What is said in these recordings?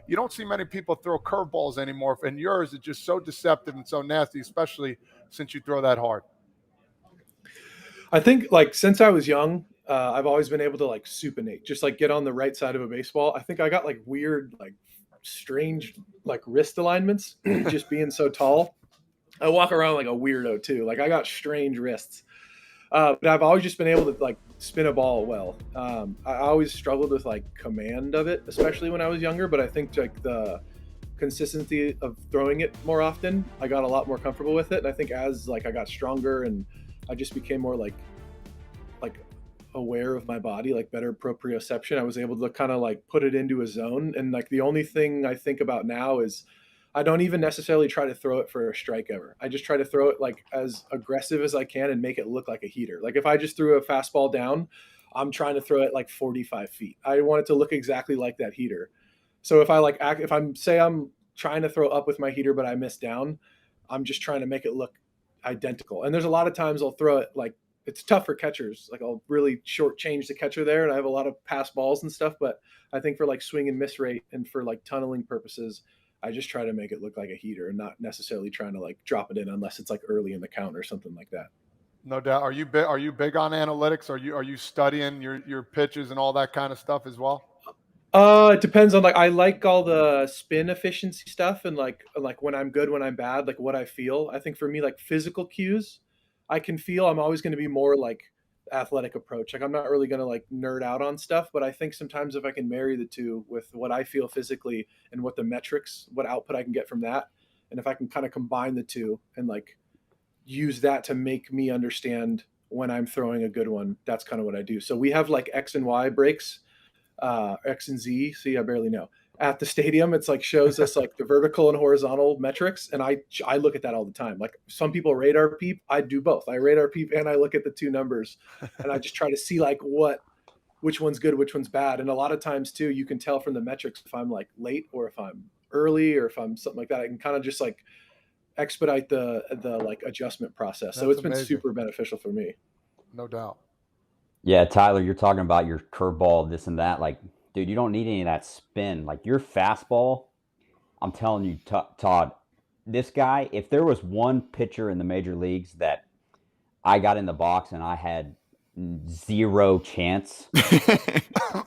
you don't see many people throw curveballs anymore. And yours is just so deceptive and so nasty, especially since you throw that hard. I think like since I was young, I've always been able to like supinate, just like get on the right side of a baseball. I think I got like weird, like strange, like wrist alignments, just being so tall. I walk around like a weirdo too. Like I got strange wrists, but I've always just been able to like spin a ball well. I always struggled with like command of it, especially when I was younger. But I think like the consistency of throwing it more often, I got a lot more comfortable with it. And I think as like I got stronger and I just became more like aware of my body, like better proprioception, I was able to kind of like put it into a zone. And like the only thing I think about now is I don't even necessarily try to throw it for a strike ever. I just try to throw it like as aggressive as I can and make it look like a heater. Like if I just threw a fastball down, I'm trying to throw it like 45 feet. I want it to look exactly like that heater. So if I like act, if I'm say I'm trying to throw up with my heater but I miss down, I'm just trying to make it look identical. And there's a lot of times I'll throw it like it's tough for catchers. Like I'll really short change the catcher there, and I have a lot of pass balls and stuff. But I think for like swing and miss rate and for like tunneling purposes, I just try to make it look like a heater and not necessarily trying to like drop it in unless it's like early in the count or something like that. No doubt. Are you big on analytics? Are you studying your pitches and all that kind of stuff as well? It depends on like I like all the spin efficiency stuff and like when I'm good, when I'm bad, like what I feel. I think for me, like physical cues, I can feel I'm always going to be more like athletic approach. Like I'm not really going to like nerd out on stuff, but I think sometimes if I can marry the two with what I feel physically and what the metrics, what output I can get from that, and if I can kind of combine the two and like use that to make me understand when I'm throwing a good one, that's kind of what I do. So we have like X and Y breaks, X and Z. See, I barely know. At the stadium, it's like shows us like the vertical and horizontal metrics, and I look at that all the time. Like some people radar peep, I do both. I radar peep and I look at the two numbers, and I just try to see like which one's good, which one's bad. And a lot of times too, you can tell from the metrics if I'm like late or if I'm early or if I'm something like that. I can kind of just like expedite the like adjustment process. So That's it's been amazing. super beneficial for me. No doubt. Yeah, Tyler, you're talking about your curveball, this and that. Like, dude, you don't need any of that spin. Like your fastball, I'm telling you, Todd, this guy, if there was one pitcher in the major leagues that I got in the box and I had zero chance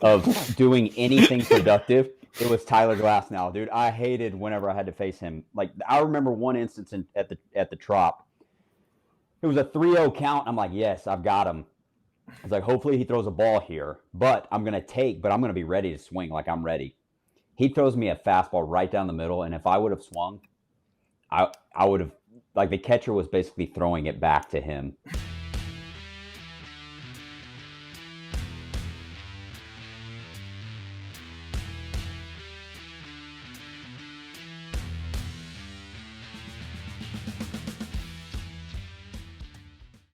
of doing anything productive, it was Tyler Glasnow, dude. I hated whenever I had to face him. Like I remember one instance at the Trop. It was a 3-0 count. I'm like, yes, I've got him. I was like, hopefully he throws a ball here, but I'm going to be ready to swing like I'm ready. He throws me a fastball right down the middle, and if I would have swung, I would have, like the catcher was basically throwing it back to him.